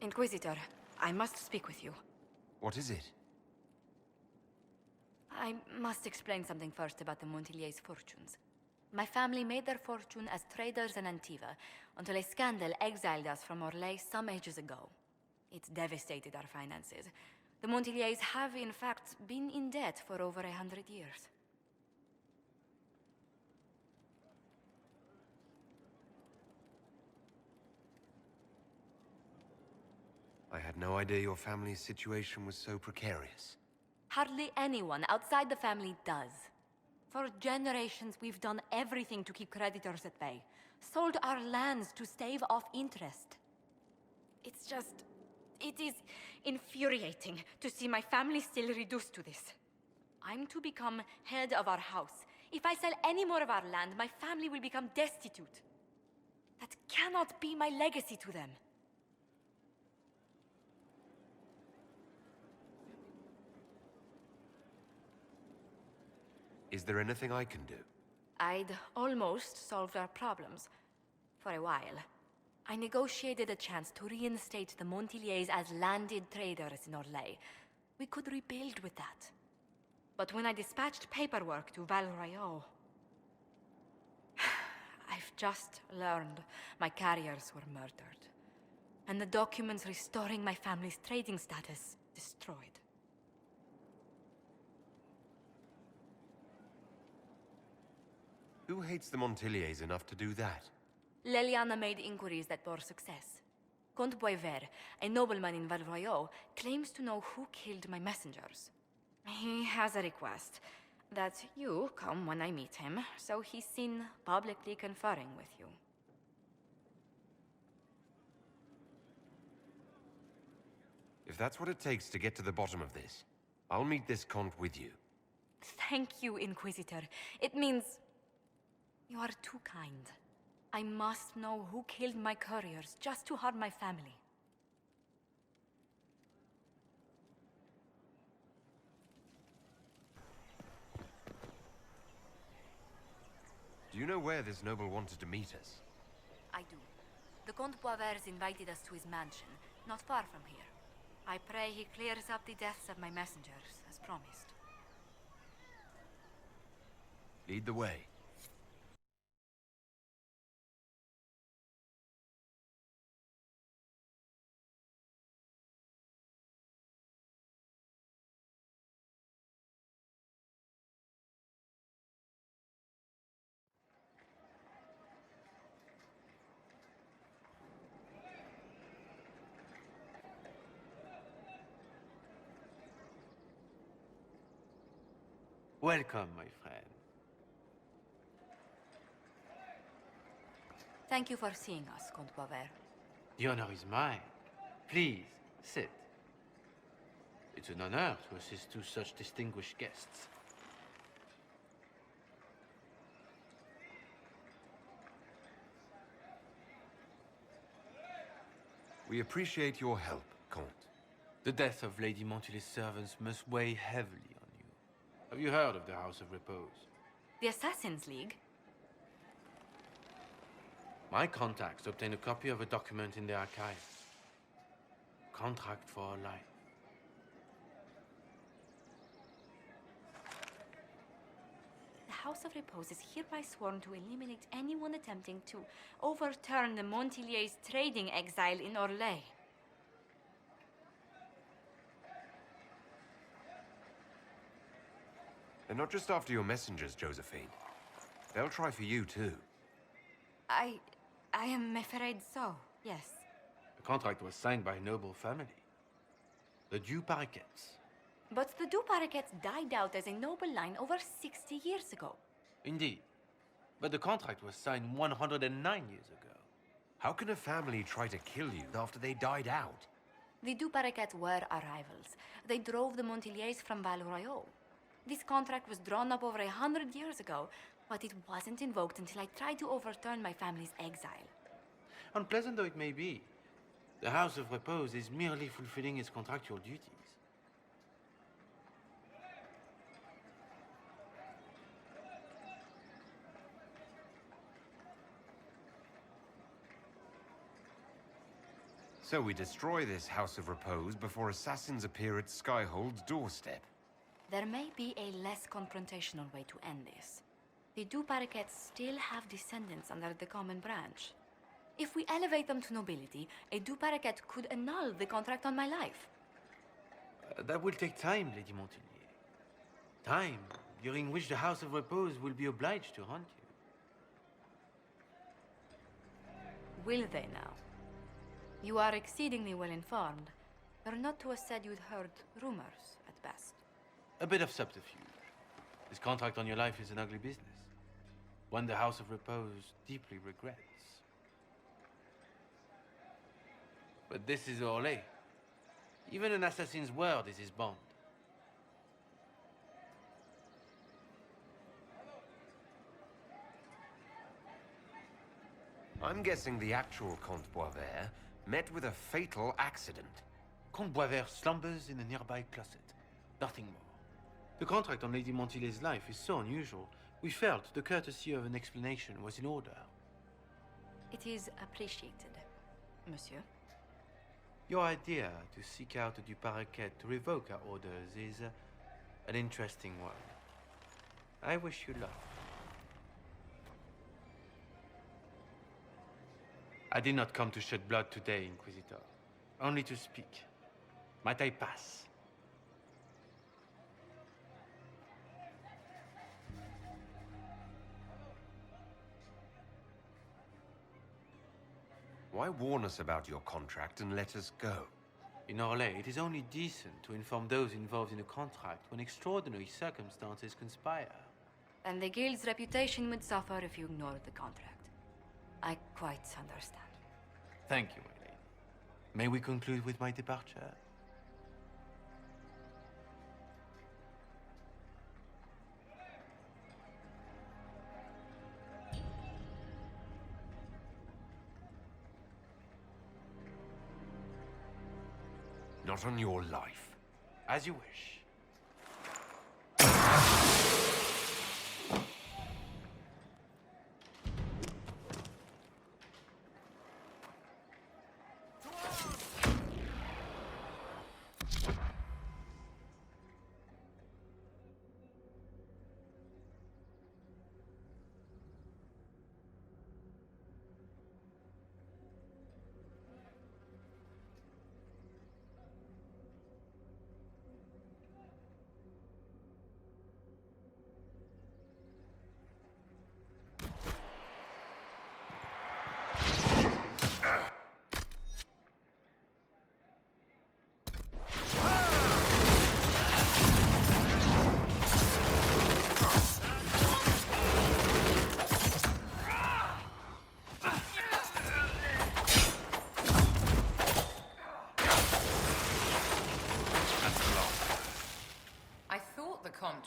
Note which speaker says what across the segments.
Speaker 1: Inquisitor, I must speak with you.
Speaker 2: What is it?
Speaker 1: I must explain something first about the Montiliers' fortunes. My family made their fortune as traders in Antiva, until a scandal exiled us from Orlais some ages ago. It devastated our finances. The Montiliers have, in fact, been in debt for over 100 years.
Speaker 2: I had no idea your family's situation was so precarious.
Speaker 1: Hardly anyone outside the family does. For generations, we've done everything to keep creditors at bay. Sold our lands to stave off interest. It's just... it is infuriating to see my family still reduced to this. I'm to become head of our house. If I sell any more of our land, my family will become destitute. That cannot be my legacy to them.
Speaker 2: Is there anything I can do?
Speaker 1: I'd almost solved our problems. For a while. I negotiated a chance to reinstate the Montiliers as landed traders in Orlais. We could rebuild with that. But when I dispatched paperwork to Val Royeaux... I've just learned my carriers were murdered. And the documents restoring my family's trading status destroyed.
Speaker 2: Who hates the Montiliers enough to do that?
Speaker 1: Leliana made inquiries that bore success. Comte Boisvert, a nobleman in Val Royeaux, claims to know who killed my messengers. He has a request that you come when I meet him, so he's seen publicly conferring with you.
Speaker 2: If that's what it takes to get to the bottom of this, I'll meet this Comte with you.
Speaker 1: Thank you, Inquisitor. It means... you are too kind. I must know who killed my couriers just to harm my family.
Speaker 2: Do you know where this noble wanted to meet us?
Speaker 1: I do. The Comte Boisvert invited us to his mansion, not far from here. I pray he clears up the deaths of my messengers, as promised.
Speaker 2: Lead the way.
Speaker 3: Welcome, my friend.
Speaker 1: Thank you for seeing us, Comte Boisvert.
Speaker 3: The honor is mine. Please, sit. It's an honor to assist two such distinguished guests.
Speaker 2: We appreciate your help, Comte.
Speaker 3: The death of Lady Montilly's servants must weigh heavily on you. Have you heard of the House of Repose?
Speaker 1: The Assassin's League?
Speaker 3: My contacts obtained a copy of a document in the archives. Contract for life.
Speaker 1: The House of Repose is hereby sworn to eliminate anyone attempting to overturn the Montiliers' trading exile in Orlais.
Speaker 2: They're not just after your messengers, Josephine. They'll try for you, too.
Speaker 1: I am afraid so, yes.
Speaker 3: The contract was signed by a noble family. The Du Paraquets.
Speaker 1: But the Du Paraquets died out as a noble line over 60 years ago.
Speaker 3: Indeed. But the contract was signed 109 years ago.
Speaker 2: How can a family try to kill you after they died out?
Speaker 1: The Du Paraquets were our rivals. They drove the Montiliers from Val Royeaux. This contract was drawn up over 100 years ago, but it wasn't invoked until I tried to overturn my family's exile.
Speaker 3: Unpleasant though it may be, the House of Repose is merely fulfilling its contractual duties.
Speaker 2: So we destroy this House of Repose before assassins appear at Skyhold's doorstep.
Speaker 1: There may be a less confrontational way to end this. The Du Paraquets still have descendants under the common branch. If we elevate them to nobility, a Du Paraquet could annul the contract on my life.
Speaker 3: That will take time, Lady Montilyet. Time during which the House of Repose will be obliged to hunt you.
Speaker 1: Will they now? You are exceedingly well informed. You're not to have said you'd heard rumors, at best.
Speaker 3: A bit of subterfuge. This contract on your life is an ugly business. One the House of Repose deeply regrets. But this is Orlais. Even an assassin's word is his bond.
Speaker 2: I'm guessing the actual Comte Boisvert met with a fatal accident.
Speaker 3: Comte Boisvert slumbers in a nearby closet. Nothing more. The contract on Lady Montilyet's life is so unusual, we felt the courtesy of an explanation was in order.
Speaker 1: It is appreciated, monsieur.
Speaker 3: Your idea to seek out the Du Paraquet to revoke our orders is an interesting one. I wish you luck. I did not come to shed blood today, Inquisitor. Only to speak. Might I pass?
Speaker 2: Why warn us about your contract and let us go?
Speaker 3: In Orlais, it is only decent to inform those involved in a contract when extraordinary circumstances conspire.
Speaker 1: And the guild's reputation would suffer if you ignored the contract. I quite understand.
Speaker 3: Thank you, my lady. May we conclude with my departure?
Speaker 2: Not on your life.
Speaker 3: As you wish.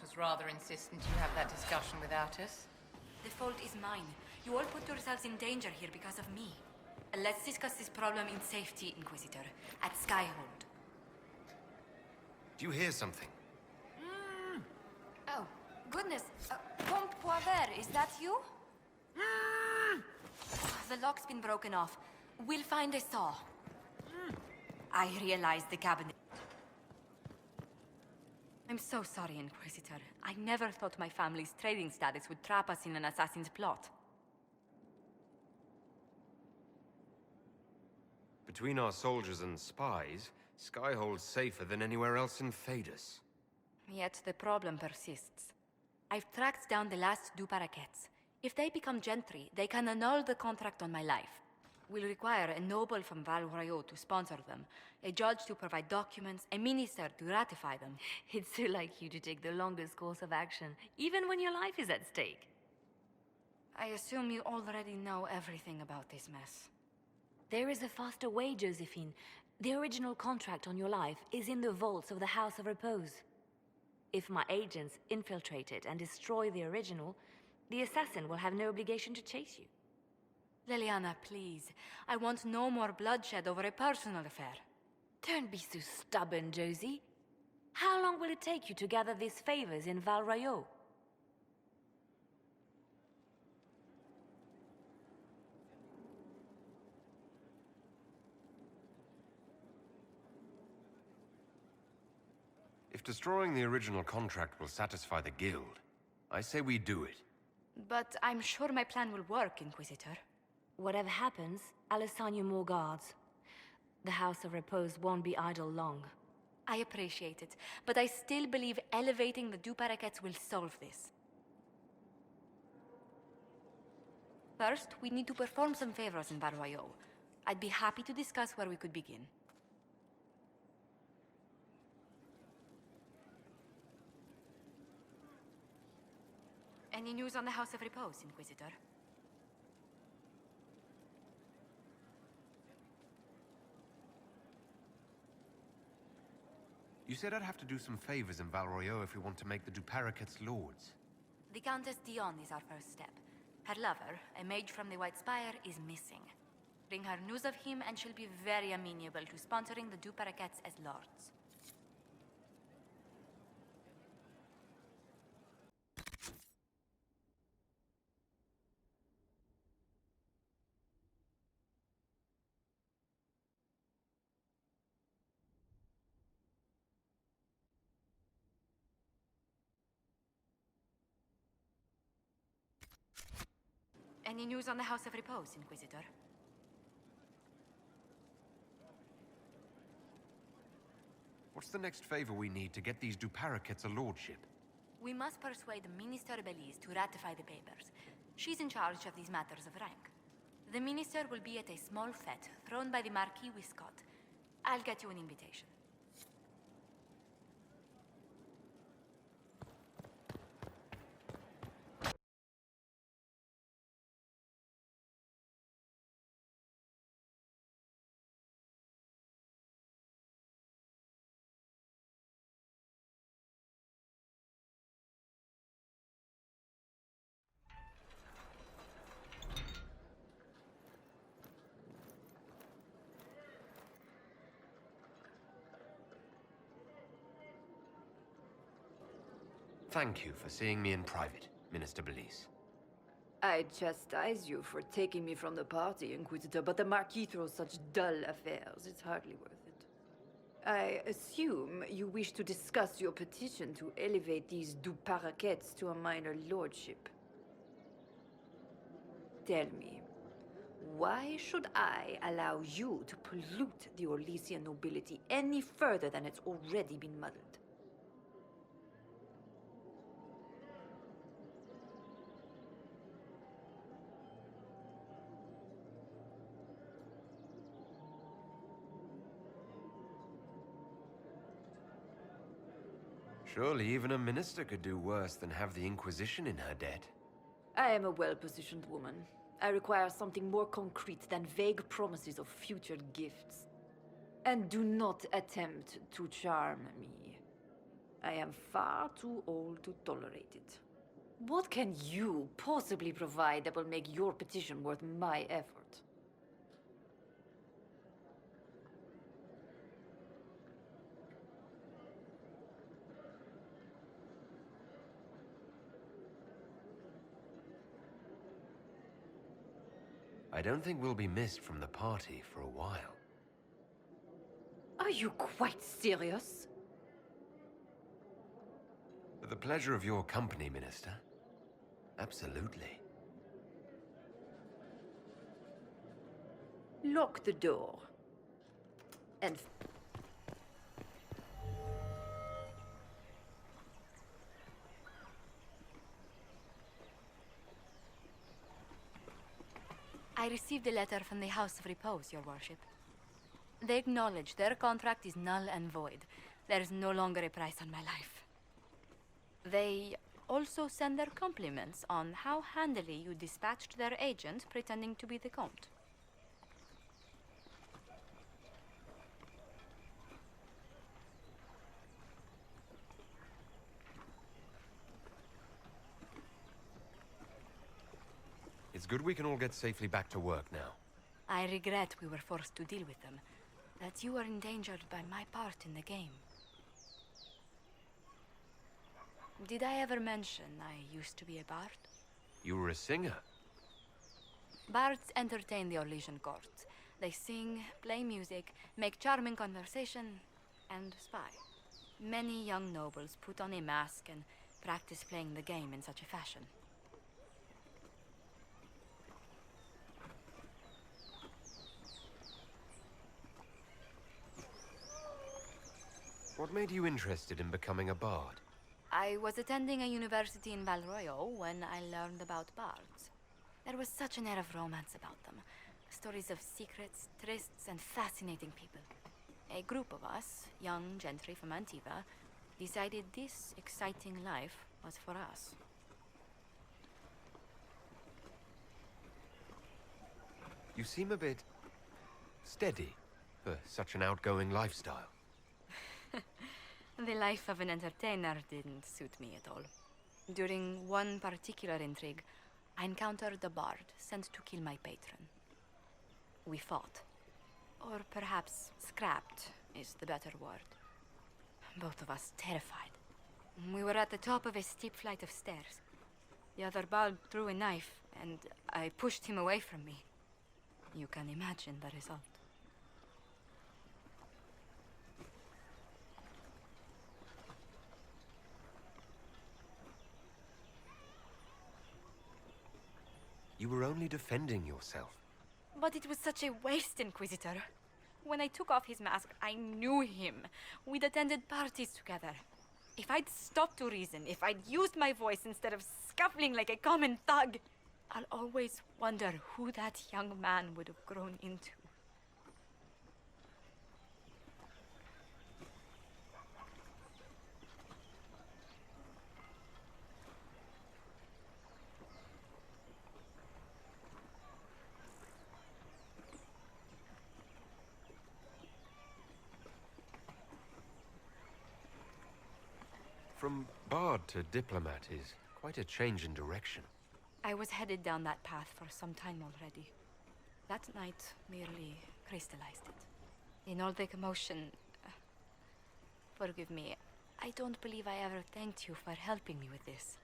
Speaker 4: Was rather insistent you have that discussion without us.
Speaker 1: The fault is mine. You all put yourselves in danger here because of me. Let's discuss this problem in safety, Inquisitor, at Skyhold.
Speaker 2: Do you hear something?
Speaker 1: Oh, goodness. Comte Boisvert, is that you? The lock's been broken off. We'll find a saw. I realize the cabinet. I'm so sorry, Inquisitor. I never thought my family's trading status would trap us in an assassin's plot.
Speaker 2: Between our soldiers and spies, Skyhold's safer than anywhere else in Phaedus.
Speaker 1: Yet the problem persists. I've tracked down the last Du Paraquets. If they become gentry, they can annul the contract on my life. We'll require a noble from Val Royeaux to sponsor them, a judge to provide documents, a minister to ratify them.
Speaker 5: It's so like you to take the longest course of action, even when your life is at stake.
Speaker 1: I assume you already know everything about this mess.
Speaker 5: There is a faster way, Josephine. The original contract on your life is in the vaults of the House of Repose. If my agents infiltrate it and destroy the original, the assassin will have no obligation to chase you.
Speaker 1: Leliana, please. I want no more bloodshed over a personal affair.
Speaker 5: Don't be so stubborn, Josie. How long will it take you to gather these favors in Val Royeaux?
Speaker 2: If destroying the original contract will satisfy the Guild, I say we do it.
Speaker 1: But I'm sure my plan will work, Inquisitor.
Speaker 5: Whatever happens, I'll assign you more guards. The House of Repose won't be idle long.
Speaker 1: I appreciate it, but I still believe elevating the Duparaquets will solve this. First, we need to perform some favors in Val Royeaux. I'd be happy to discuss where we could begin. Any news on the House of Repose, Inquisitor?
Speaker 2: You said I'd have to do some favors in Val Royeaux if we want to make the Duparaquets lords.
Speaker 1: The Countess Dion is our first step. Her lover, a mage from the White Spire, is missing. Bring her news of him and she'll be very amenable to sponsoring the Duparaquets as lords. Any news on the House of Repose, Inquisitor?
Speaker 2: What's the next favor we need to get these Duparaquets a lordship?
Speaker 1: We must persuade Minister Belize to ratify the papers. She's in charge of these matters of rank. The minister will be at a small fete thrown by the Marquis Wiscott. I'll get you an invitation.
Speaker 2: Thank you for seeing me in private, Minister Belize.
Speaker 6: I chastise you for taking me from the party, Inquisitor, but the Marquis throws such dull affairs. It's hardly worth it. I assume you wish to discuss your petition to elevate these Duparaquets to a minor lordship. Tell me, why should I allow you to pollute the Orlesian nobility any further than it's already been muddled?
Speaker 2: Surely even a minister could do worse than have the Inquisition in her debt.
Speaker 6: I am a well-positioned woman. I require something more concrete than vague promises of future gifts. And do not attempt to charm me. I am far too old to tolerate it. What can you possibly provide that will make your petition worth my effort?
Speaker 2: I don't think we'll be missed from the party for a while.
Speaker 6: Are you quite serious?
Speaker 2: For the pleasure of your company, Minister. Absolutely.
Speaker 6: Lock the door. And
Speaker 1: I received a letter from the House of Repose, Your Worship. They acknowledge their contract is null and void. There is no longer a price on my life. They also send their compliments on how handily you dispatched their agent pretending to be the Comte.
Speaker 2: It's good we can all get safely back to work now.
Speaker 1: I regret we were forced to deal with them. That you were endangered by my part in the game. Did I ever mention I used to be a bard?
Speaker 2: You were a singer.
Speaker 1: Bards entertain the Orlesian court. They sing, play music, make charming conversation, and spy. Many young nobles put on a mask and practice playing the game in such a fashion.
Speaker 2: What made you interested in becoming a bard?
Speaker 1: I was attending a university in Valroyo when I learned about bards. There was such an air of romance about them. Stories of secrets, trysts, and fascinating people. A group of us, young gentry from Antiva, decided this exciting life was for us.
Speaker 2: You seem a bit steady for such an outgoing lifestyle.
Speaker 1: The life of an entertainer didn't suit me at all. During one particular intrigue, I encountered a bard sent to kill my patron. We fought. Or perhaps scrapped is the better word. Both of us terrified. We were at the top of a steep flight of stairs. The other bard threw a knife, and I pushed him away from me. You can imagine the result.
Speaker 2: You were only defending yourself.
Speaker 1: But it was such a waste, Inquisitor. When I took off his mask, I knew him. We'd attended parties together. If I'd stopped to reason, if I'd used my voice instead of scuffling like a common thug, I'll always wonder who that young man would have grown into.
Speaker 2: From bard to diplomat is quite a change in direction.
Speaker 1: I was headed down that path for some time already. That night merely crystallized it. In all the commotion... forgive me, I don't believe I ever thanked you for helping me with this.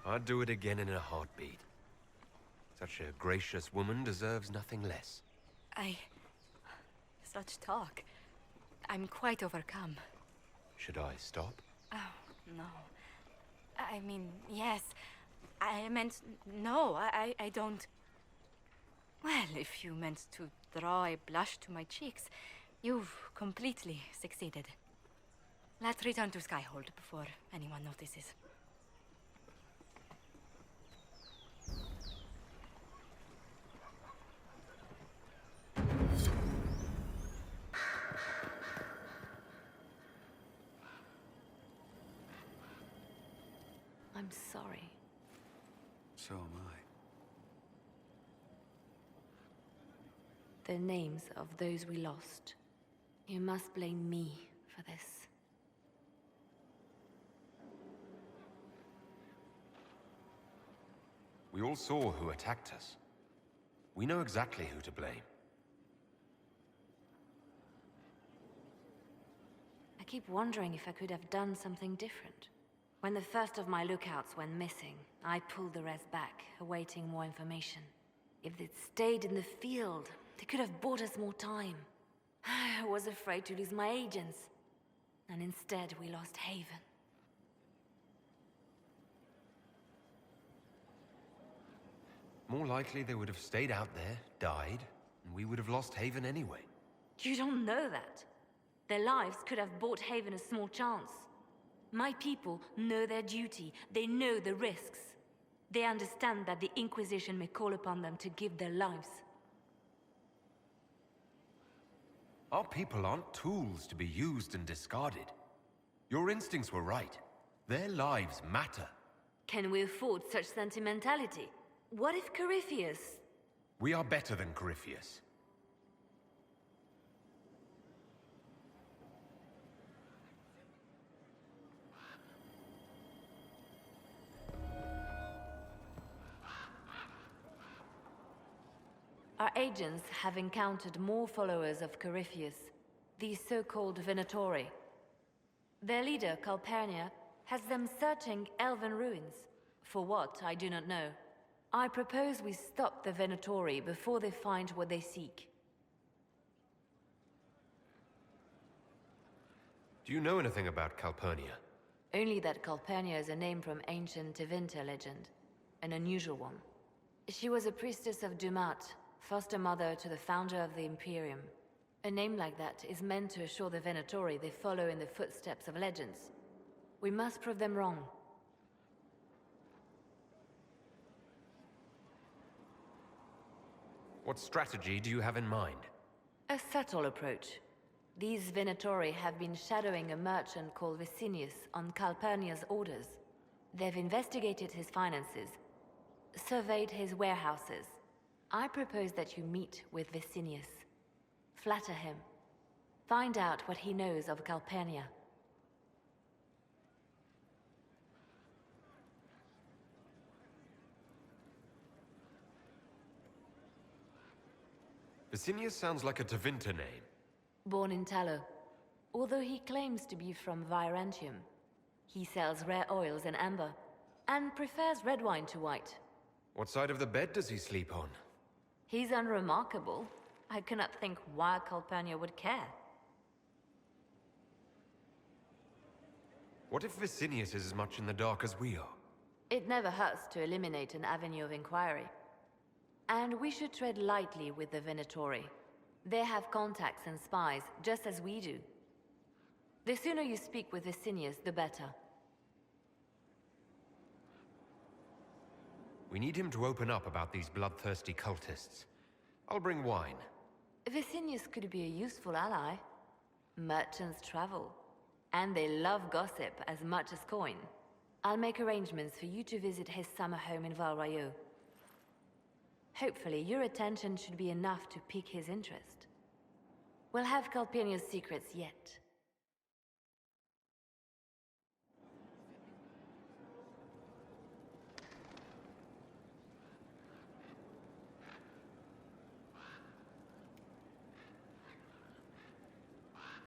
Speaker 2: I'd do it again in a heartbeat. Such a gracious woman deserves nothing less.
Speaker 1: Such talk. I'm quite overcome.
Speaker 2: Should I stop?
Speaker 1: Oh, no. I mean, yes. I meant no, I don't... Well, if you meant to draw a blush to my cheeks, you've completely succeeded. Let's return to Skyhold before anyone notices.
Speaker 5: I'm sorry.
Speaker 3: So am I.
Speaker 5: The names of those we lost. You must blame me for this.
Speaker 2: We all saw who attacked us. We know exactly who to blame.
Speaker 5: I keep wondering if I could have done something different. When the first of my lookouts went missing, I pulled the rest back, awaiting more information. If they'd stayed in the field, they could have bought us more time. I was afraid to lose my agents. And instead, we lost Haven.
Speaker 2: More likely they would have stayed out there, died, and we would have lost Haven anyway.
Speaker 5: You don't know that. Their lives could have bought Haven a small chance. My people know their duty. They know the risks. They understand that the Inquisition may call upon them to give their lives.
Speaker 2: Our people aren't tools to be used and discarded. Your instincts were right. Their lives matter.
Speaker 5: Can we afford such sentimentality? What if Corypheus...
Speaker 2: We are better than Corypheus.
Speaker 5: Our agents have encountered more followers of Corypheus, these so-called Venatori. Their leader, Calpurnia, has them searching elven ruins. For what, I do not know. I propose we stop the Venatori before they find what they seek.
Speaker 2: Do you know anything about Calpurnia?
Speaker 5: Only that Calpurnia is a name from ancient Tevinter legend. An unusual one. She was a priestess of Dumat, foster mother to the founder of the Imperium. A name like that is meant to assure the Venatori they follow in the footsteps of legends. We must prove them wrong.
Speaker 2: What strategy do you have in mind?
Speaker 5: A subtle approach. These Venatori have been shadowing a merchant called Vicinius on Calpurnia's orders. They've investigated his finances, surveyed his warehouses. I propose that you meet with Vicinius. Flatter him. Find out what he knows of Calpurnia.
Speaker 2: Vicinius sounds like a Tevinter name.
Speaker 5: Born in Tallow. Although he claims to be from Virantium, he sells rare oils and amber, and prefers red wine to white.
Speaker 2: What side of the bed does he sleep on?
Speaker 5: He's unremarkable. I cannot think why Calpurnia would care.
Speaker 2: What if Vicinius is as much in the dark as we are?
Speaker 5: It never hurts to eliminate an avenue of inquiry. And we should tread lightly with the Venatori. They have contacts and spies, just as we do. The sooner you speak with Vicinius, the better.
Speaker 2: We need him to open up about these bloodthirsty cultists. I'll bring wine.
Speaker 5: Vicinius could be a useful ally. Merchants travel, and they love gossip as much as coin. I'll make arrangements for you to visit his summer home in Val Royeaux. Hopefully, your attention should be enough to pique his interest. We'll have Calpurnia's secrets yet.